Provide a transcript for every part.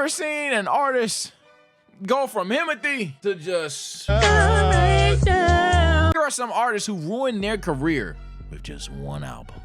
ever seen an artist go from Himothy to just... There are some artists who ruin their career with just one album.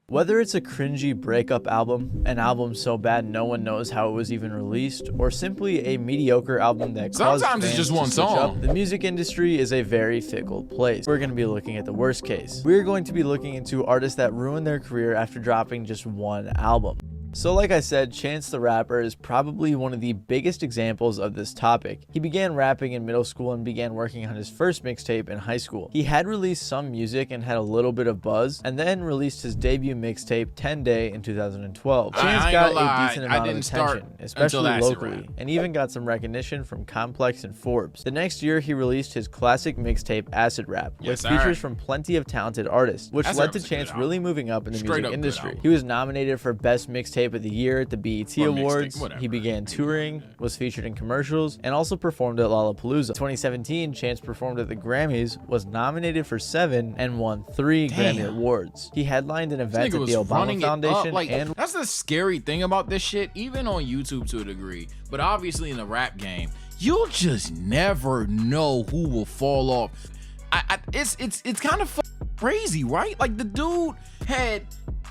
Whether it's a cringy breakup album, an album so bad no one knows how it was even released, or simply a mediocre album that caused sometimes it's just one song. The music industry is a very fickle place. We're going to be looking at the worst case. We're going to be looking into artists that ruined their career after dropping just one album. So like I said, Chance the Rapper is probably one of the biggest examples of this topic. He began rapping in middle school and began working on his first mixtape in high school. He had released some music and had a little bit of buzz, and then released his debut mixtape 10 Day in 2012. Chance got a decent amount of attention, especially locally, and even got some recognition from Complex and Forbes. The next year, he released his classic mixtape Acid Rap, with features from plenty of talented artists, which led to Chance really moving up in the music industry. He was nominated for Best Mixtape of the Year at the BET Awards. He began touring, was featured in commercials, and also performed at Lollapalooza. In 2017, Chance performed at the Grammys, was nominated for 7, and won 3 Grammy Awards. He headlined an event at the Obama Foundation. And that's the scary thing about this shit, even on YouTube to a degree, but obviously in the rap game, you'll just never know who will fall off. It's kind of crazy, right? Like, the dude had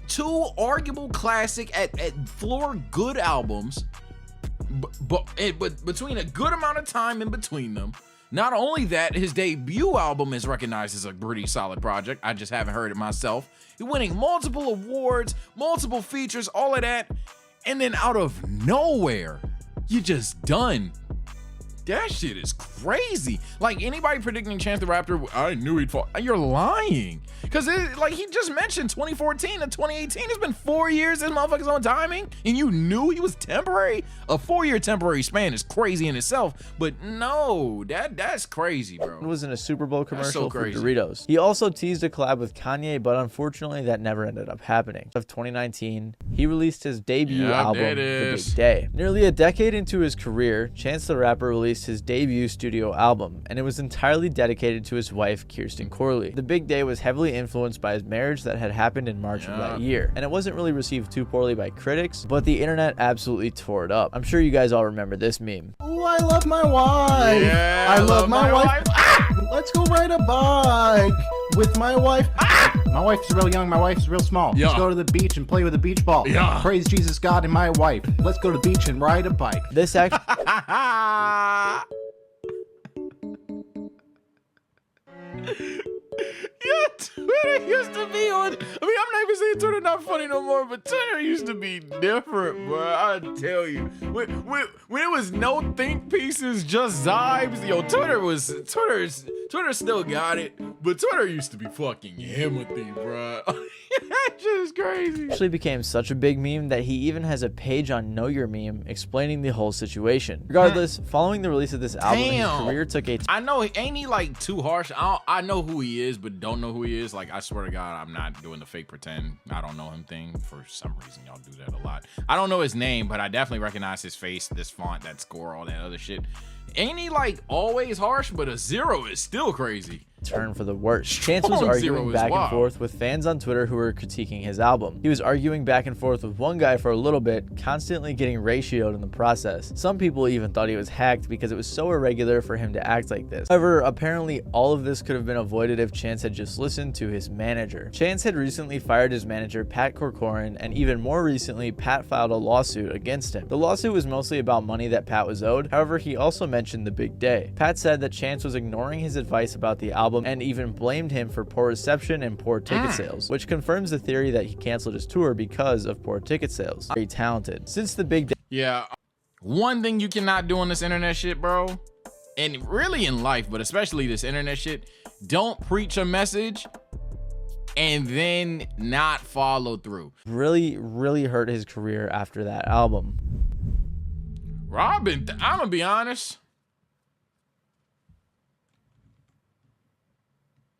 2 arguable classic at floor good albums, but between a good amount of time in between them. Not only that, his debut album is recognized as a pretty solid project. I just haven't heard it myself. He's winning multiple awards, multiple features, all of that, and then out of nowhere, you're just done. That shit is crazy. Like, anybody predicting Chance the Rapper, I knew he'd fall. You're lying. Because, like he just mentioned, 2014 to 2018, it's been 4 years this motherfucker's on timing, and you knew he was temporary? A 4-year temporary span is crazy in itself, but no, that's crazy, bro. It was in a Super Bowl commercial for Doritos. He also teased a collab with Kanye, but unfortunately that never ended up happening. Of 2019, he released his debut album, The Big Day. Nearly a decade into his career, Chance the Rapper released his debut studio album, and it was entirely dedicated to his wife, Kirsten Corley. The Big Day was heavily influenced by his marriage that had happened in March of that year, and it wasn't really received too poorly by critics, but the internet absolutely tore it up. I'm sure you guys all remember this meme. Oh, I love my wife. Yeah, I love my wife. Let's go ride a bike with my wife. My wife's real young, my wife's real small. Let's go to the beach and play with a beach ball. Praise Jesus God and my wife. Let's go to the beach and ride a bike. This actually Yeah, Twitter used to be on. I mean, I'm not even saying Twitter not funny no more, but Twitter used to be different, bro. I tell you, when it was no think pieces, just vibes. Yo, Twitter still got it, but Twitter used to be fucking Himothy, bro. That shit is crazy. Actually became such a big meme that he even has a page on Know Your Meme explaining the whole situation. Regardless, following the release of this album, his career took a I know, ain't he like too harsh? I know who he is, but don't know who he is. Like, I swear to God, I'm not doing the fake pretend I don't know him thing. For some reason, y'all do that a lot. I don't know his name, but I definitely recognize his face, this font, that score, all that other shit. Ain't he like always harsh, but a 0 is still crazy. Turn for the worst. Chance was arguing back and forth with fans on Twitter who were critiquing his album. He was arguing back and forth with one guy for a little bit, constantly getting ratioed in the process. Some people even thought he was hacked because it was so irregular for him to act like this. However, apparently all of this could have been avoided if Chance had just listened to his manager. Chance had recently fired his manager, Pat Corcoran, and even more recently, Pat filed a lawsuit against him. The lawsuit was mostly about money that Pat was owed. However, he also mentioned The Big Day. Pat said that Chance was ignoring his advice about the album and even blamed him for poor reception and poor ticket sales, which confirms the theory that he canceled his tour because of poor ticket sales. Very talented. Since The Big Day. Yeah, one thing you cannot do on this internet shit, bro, and really in life, but especially this internet shit, don't preach a message and then not follow through. Really hurt his career after that album. Robin, I'm gonna be honest.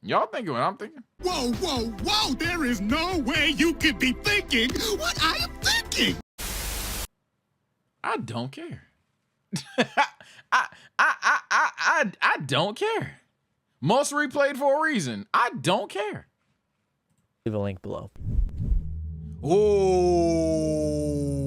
Y'all thinking what I'm thinking? Whoa, there is no way you could be thinking what I am thinking. I don't care. I don't care. Most replayed for a reason. I don't care. Leave a link below. Oh.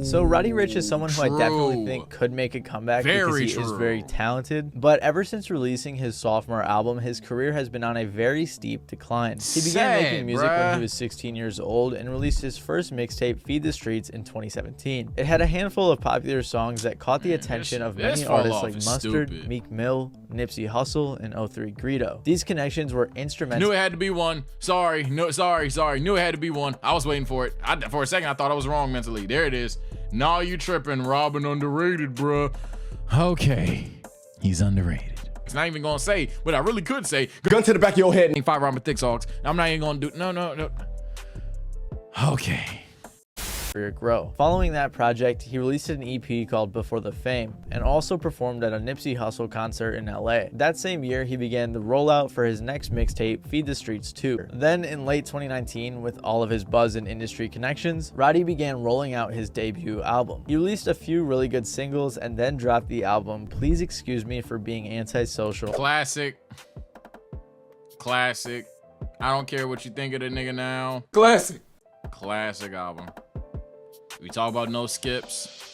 So Roddy Ricch is someone who I definitely true. think could make a comeback Very because he is true. very talented. But ever since releasing his sophomore album, his career has been on a very steep decline. He began Sad, making music when bruh. he was 16 years old and released his first mixtape, Feed the Streets, in 2017. It had a handful of popular songs that caught the attention of many artists like Mustard, stupid. Meek Mill, Nipsey Hussle, and 03 Greedo. These connections were instrumental. Knew it had to be one. Sorry. No, sorry. Knew it had to be one. I was waiting for it. For a second, I thought I was wrong mentally. There it is. Nah, you tripping. Robin underrated, bruh. Okay. He's underrated. It's not even gonna say, but I really could say, Gun to the back of your head. 5 Robin Thick Socks. I'm not even gonna do, no. Okay. career grow. Following that project, he released an EP called Before the Fame and also performed at a Nipsey Hussle concert in LA. That same year, he began the rollout for his next mixtape, Feed the Streets 2. Then in late 2019, with all of his buzz and industry connections, Roddy began rolling out his debut album. He released a few really good singles and then dropped the album Please Excuse Me for Being Antisocial. Classic. I don't care what you think of the nigga now. Classic. Classic album. We talk about no skips.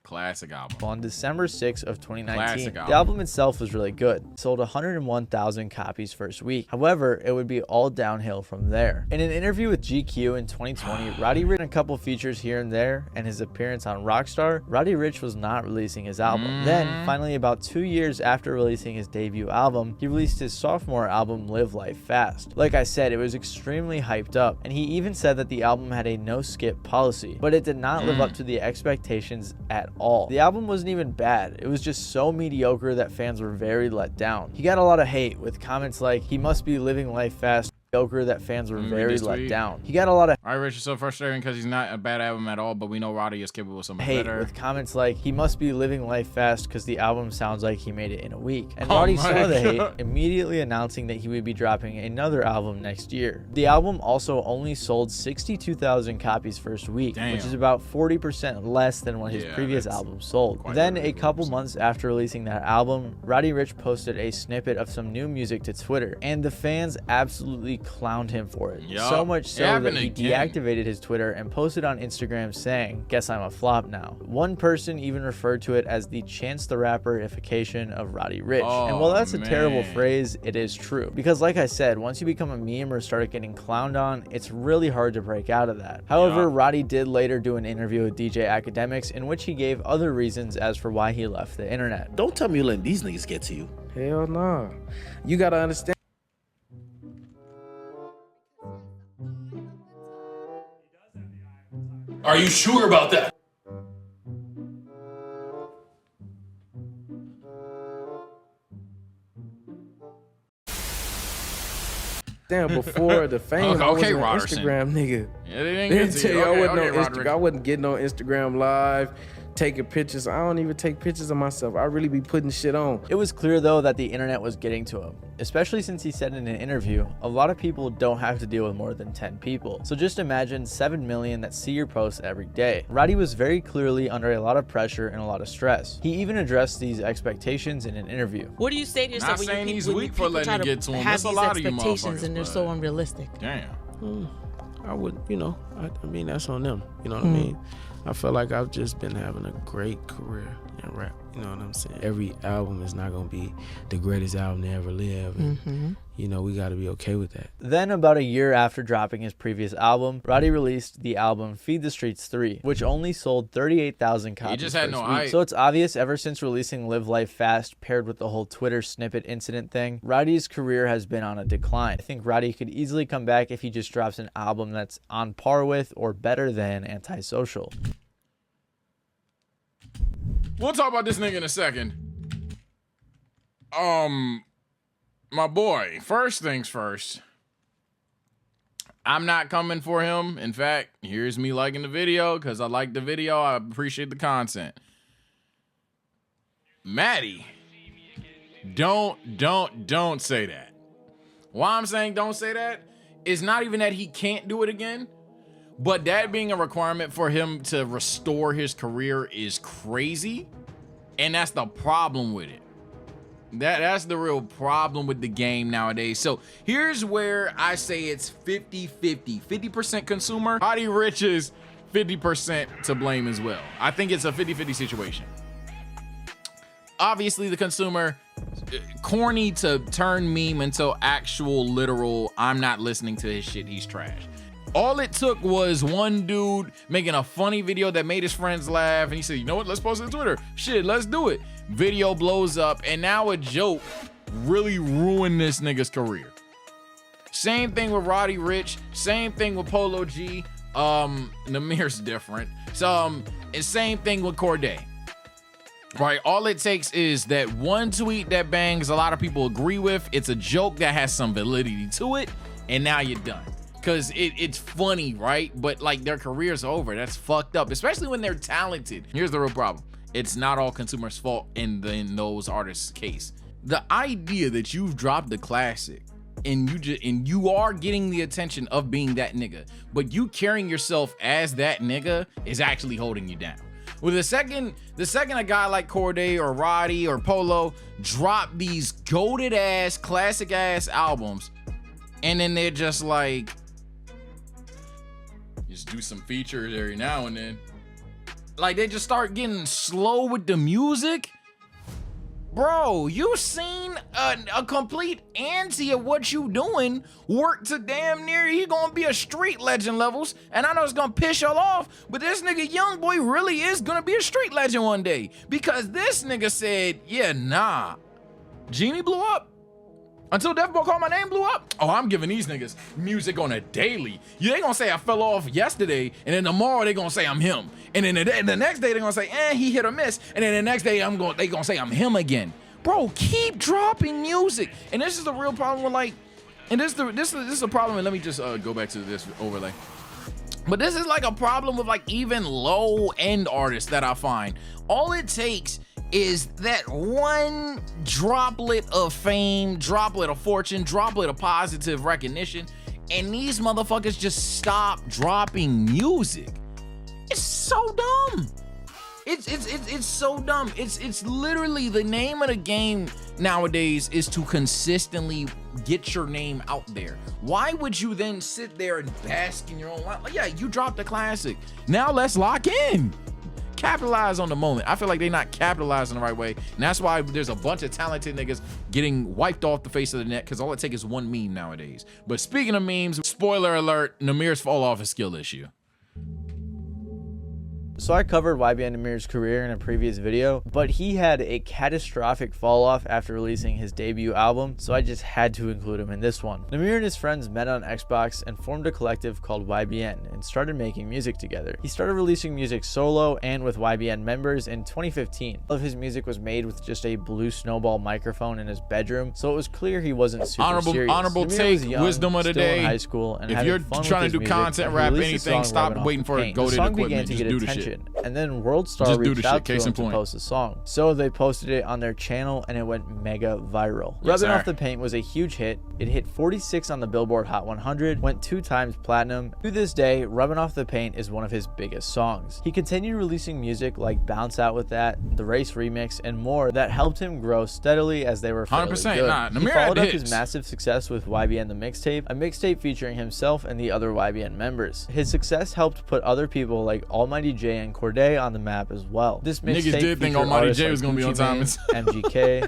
Classic album. On December 6th of 2019, Classic the album. album itself was really good. It sold 101,000 copies first week. However, it would be all downhill from there. In an interview with GQ in 2020, Roddy Ricch, a couple features here and there, and his appearance on Rockstar, Roddy Ricch was not releasing his album. Then, finally, about 2 years after releasing his debut album, he released his sophomore album, Live Life Fast. Like I said, it was extremely hyped up, and he even said that the album had a no-skip policy, but it did not live up to the expectations at all. The album wasn't even bad. It was just so mediocre that fans were very let down. He got a lot of hate with comments like, he must be living life fast, mediocre that fans were very this let tweet. down. He got a lot of All right, Rich is so frustrating because he's not a bad album at all, but we know Roddy is capable of something hate better. with comments like, he must be living life fast because the album sounds like he made it in a week. And Oh Roddy my saw the hate, God. immediately announcing that he would be dropping another album next year. The album also only sold 62,000 copies first week, Damn. which is about 40% less than what his Yeah, previous that's album sold. quite Then a a couple months after releasing that album, Roddy Ricch posted a snippet of some new music to Twitter, and the fans absolutely clowned him for it. Yup. So much It so that happened he again. deactivated his Twitter and posted on Instagram saying, "Guess I'm a flop now." One person even referred to it as the Chance the Rapper-ification of Roddy Ricch. And while that's a terrible man. phrase, it is true. Because like I said, once you become a meme or start getting clowned on, it's really hard to break out of that. However, Yup. Roddy did later do an interview with DJ Academics in which he gave other reasons as for why he left the internet. Don't tell me you're letting these niggas get to you. Hell nah. You gotta understand. Are you sure about that? Damn, before the fame, Okay, I wasn't an Roderson. Instagram nigga. Yeah, they didn't They get to tell you. you I Okay, wasn't okay, on Roddy Ricch. I wasn't getting on Instagram live, taking pictures. I don't even take pictures of myself. I really be putting shit on. It was clear though that the internet was getting to him, especially since he said in an interview, a lot of people don't have to deal with more than 10 people. So just imagine 7 million that see your posts every day. Roddy was very clearly under a lot of pressure and a lot of stress. He even addressed these expectations in an interview. What do you say to yourself Not when saying you he's when weak for people letting try it to get to him. have That's a these lot of you expectations and they're so motherfuckers, unrealistic? Damn. I would, I mean, that's on them. You know what I mean? I feel like I've just been having a great career in rap. You know what I'm saying? Every album is not going to be the greatest album to ever live. And, we got to be okay with that. Then about a year after dropping his previous album, Roddy released the album Feed the Streets 3, which only sold 38,000 copies just had first no week. hype. So it's obvious ever since releasing Live Life Fast paired with the whole Twitter snippet incident thing, Roddy's career has been on a decline. I think Roddy could easily come back if he just drops an album that's on par with or better than Antisocial. We'll talk about this nigga in a second. My boy, first things first. I'm not coming for him. In fact, here's me liking the video because I like the video. I appreciate the content. Maddie, don't say that. Why I'm saying don't say that is not even that he can't do it again, but that being a requirement for him to restore his career is crazy. And that's the problem with it. That's the real problem with the game nowadays. So here's where I say it's 50-50. 50% consumer. Roddy Ricch is 50% to blame as well. I think it's a 50-50 situation. Obviously the consumer, corny to turn meme until actual literal, I'm not listening to his shit, he's trash. All it took was one dude making a funny video that made his friends laugh, and he said, you know what, let's post it on Twitter. Shit, let's do it. Video blows up, and now a joke really ruined this nigga's career. Same thing with Roddy Ricch, same thing with Polo G. Nahmir's different. And same thing with Corday. Right, all it takes is that one tweet that bangs, a lot of people agree with, it's a joke that has some validity to it, and now you're done. Cause it's funny, right? But like their career's over. That's fucked up, especially when they're talented. Here's the real problem. It's not all consumers' fault in those artists' case. The idea that you've dropped the classic and you are getting the attention of being that nigga, but you carrying yourself as that nigga is actually holding you down. Well, the second a guy like Corday or Roddy or Polo drop these goated ass, classic ass albums, and then they're just like, just do some features every now and then. Like they just start getting slow with the music. Bro, you seen a complete anti of what you doing work to damn near he gonna be a street legend levels. And I know it's gonna piss y'all off, but this nigga Young Boy really is gonna be a street legend one day. Because this nigga said, yeah, nah. Genie blew up. Until Death Boy Called My Name blew up. Oh, I'm giving these niggas music on a daily. Yeah, they gonna say I fell off yesterday, and then tomorrow they gonna say I'm him. And then the next day they gonna say, he hit or miss. And then the next day they gonna say I'm him again. Bro, keep dropping music. And this is the real problem with like, and this is a problem. And let me just go back to this overlay. But this is like a problem with like even low end artists that I find. All it takes is that one droplet of fame, droplet of fortune, droplet of positive recognition, and these motherfuckers just stop dropping music. It's so dumb. It's so dumb. It's literally the name of the game nowadays is to consistently get your name out there. Why would you then sit there and bask in your own life? Like, yeah, you dropped a classic. Now let's lock in. Capitalize on the moment. I feel like they're not capitalizing the right way, and that's why there's a bunch of talented niggas getting wiped off the face of the net, because all it takes is one meme nowadays. But speaking of memes, spoiler alert, Nahmir's fall off a skill issue. So I covered YBN Nahmir's career in a previous video, but he had a catastrophic fall off after releasing his debut album, so I just had to include him in this one. Nahmir and his friends met on Xbox and formed a collective called YBN and started making music together. He started releasing music solo and with YBN members in 2015. All of his music was made with just a blue snowball microphone in his bedroom, so it was clear he wasn't super serious. Honorable Nahmir take, was young, wisdom of the still in day. high school, and if you're trying to do content, rap, anything, stop waiting for it. Go to the equipment, just do the shit. And then WorldStar reached out to him to post a song. So they posted it on their channel and it went mega viral. Yes, Rubbing Off the Paint was a huge hit. It hit 46 on the Billboard Hot 100, went 2 times platinum. To this day, Rubbing Off the Paint is one of his biggest songs. He continued releasing music like Bounce Out With That, The Race Remix, and more that helped him grow steadily as they were fairly 100%. good. Nah, He followed up his massive success with YBN The Mixtape, a mixtape featuring himself and the other YBN members. His success helped put other people like Almighty J and Corday on the map as well. This mixtape niggas did think Almighty J was gonna be on time. MGK,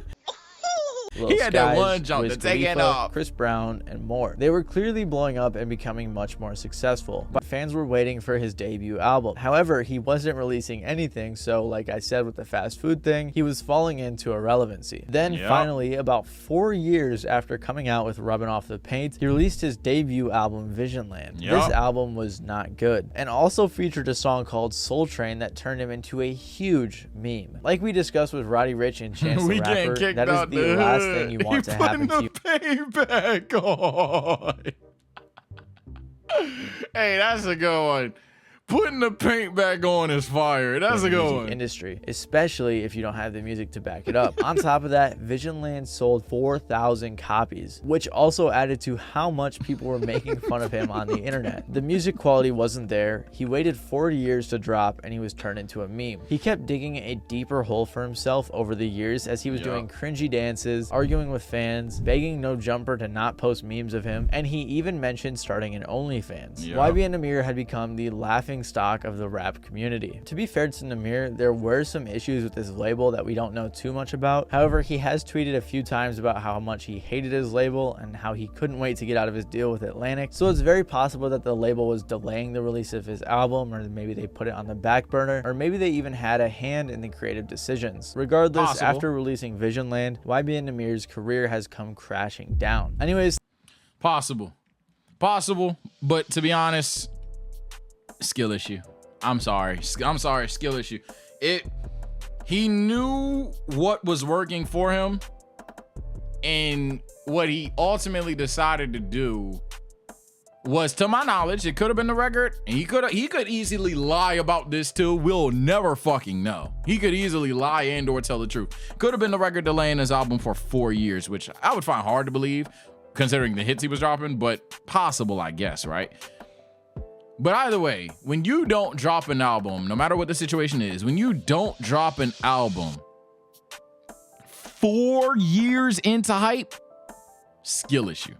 he had that one jump to take it off. Chris Brown, and more. They were clearly blowing up and becoming much more successful, but fans were waiting for his debut album. However, he wasn't releasing anything, so like I said with the fast food thing, he was falling into irrelevancy. Then finally, about 4 years after coming out with Rubbing Off the Paint, he released his debut album, Visionland. This album was not good, and also featured a song called Soul Train that turned him into a huge meme. Like we discussed with Roddy Ricch and Chance the Rapper, that is the last thing you want to happen to you. Payback on. Hey, that's a good one. Putting the paint back on is fire. That's a good one. Industry, especially if you don't have the music to back it up. On top of that, Visionland sold 4,000 copies, which also added to how much people were making fun of him on the internet. The music quality wasn't there. He waited 40 years to drop, and he was turned into a meme. He kept digging a deeper hole for himself over the years as he was doing cringy dances, arguing with fans, begging No Jumper to not post memes of him, and he even mentioned starting an OnlyFans. YBN Nahmir had become the laughing stock of the rap community. To be fair to Nahmir, there were some issues with his label that we don't know too much about. However, he has tweeted a few times about how much he hated his label and how he couldn't wait to get out of his deal with Atlantic. So it's very possible that the label was delaying the release of his album, or maybe they put it on the back burner, or maybe they even had a hand in the creative decisions. Regardless, after releasing Visionland, YBN Nahmir's career has come crashing down. Anyways, Possible, but to be honest, skill issue. I'm sorry, skill issue. He knew what was working for him, and what he ultimately decided to do was, to my knowledge, it could have been the record, and he could easily lie about this too. We'll never fucking know. He could easily lie and or tell the truth. Could have been the record delaying his album for 4 years, which I would find hard to believe considering the hits he was dropping, but possible, I guess, right? But either way, when you don't drop an album, no matter what the situation is, when you don't drop an album 4 years into hype, skill issue.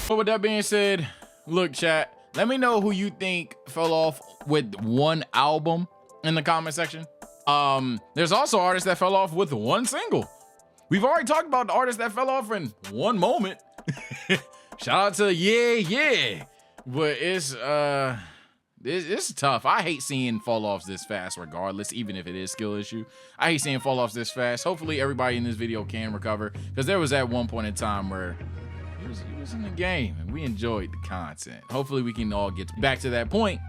But with that being said, look, chat, let me know who you think fell off with one album in the comment section. There's also artists that fell off with one single. We've already talked about the artists that fell off in one moment. Shout out to yeah, but it's tough. I hate seeing fall offs this fast, regardless, even if it is skill issue. I hate seeing fall offs this fast. Hopefully everybody in this video can recover, because there was at one point in time where he was in the game and we enjoyed the content. Hopefully we can all get back to that point,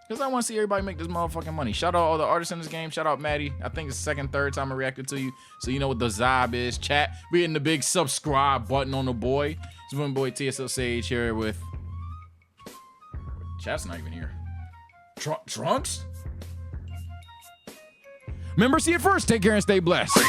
because I want to see everybody make this motherfucking money. Shout out all the artists in this game. Shout out Maddie. I think it's the second, third time I reacted to you, so you know what the vibe is. Chat, we hitting the big subscribe button on the boy. It's one boy TSL Sage here with... Chat's not even here. Trunks? Remember, see it first. Take care and stay blessed.